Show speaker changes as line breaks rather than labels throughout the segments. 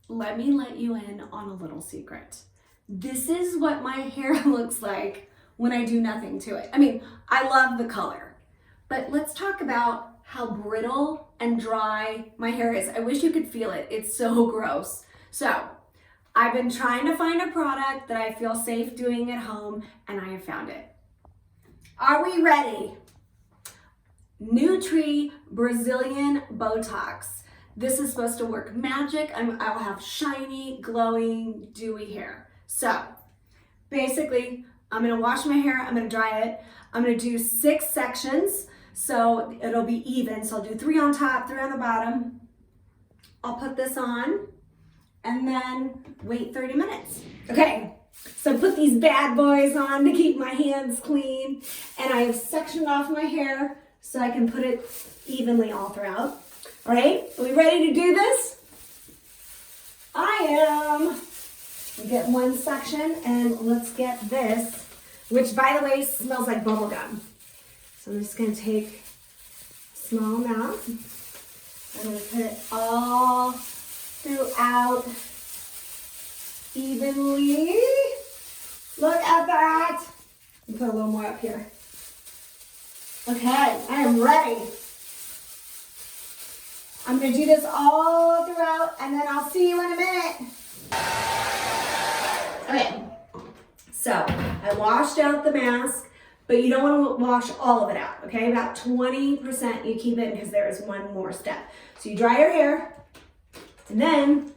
let me let you in on a little secret. This is what my hair looks like when I do nothing to it. I mean, I love the color, but let's talk about how brittle and dry my hair is. I wish you could feel it. It's so gross. So I've been trying to find a product that I feel safe doing at home, and I have found it. Are we ready? Nutree Brazilian Bottox. This is supposed to work magic. I'll have shiny, glowing, dewy hair. So basically, I'm gonna wash my hair, I'm gonna dry it. I'm gonna do 6 sections so it'll be even. So I'll do 3 on top, 3 on the bottom. I'll put this on and then wait 30 minutes. Okay, so put these bad boys on to keep my hands clean, and I have sectioned off my hair so I can put it evenly all throughout. All right, are we ready to do this? I am. We get one section, and let's get this, which by the way smells like bubble gum. So I'm just gonna take a small amount. I'm gonna put it all throughout evenly. Look at that. Put a little more up here. Okay, I am ready. I'm gonna do this all throughout, and then I'll see you in a minute. Okay, so I washed out the mask, but you don't want to wash all of it out, okay? About 20% you keep it because there is one more step. So you dry your hair, and then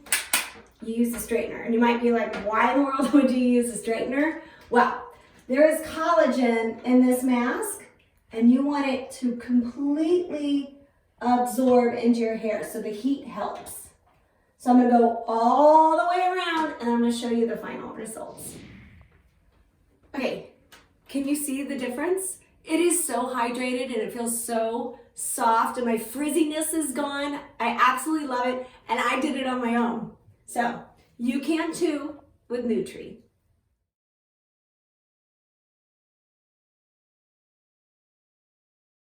you use the straightener. And you might be like, why in the world would you use a straightener? Well, there is collagen in this mask, and you want it to completely absorb into your hair, so the heat helps. So I'm gonna go all the way around, and I'm gonna show you the final results. Okay, can you see the difference? It is so hydrated and it feels so soft, and my frizziness is gone. I absolutely love it, and I did it on my own. So you can too with Nutree.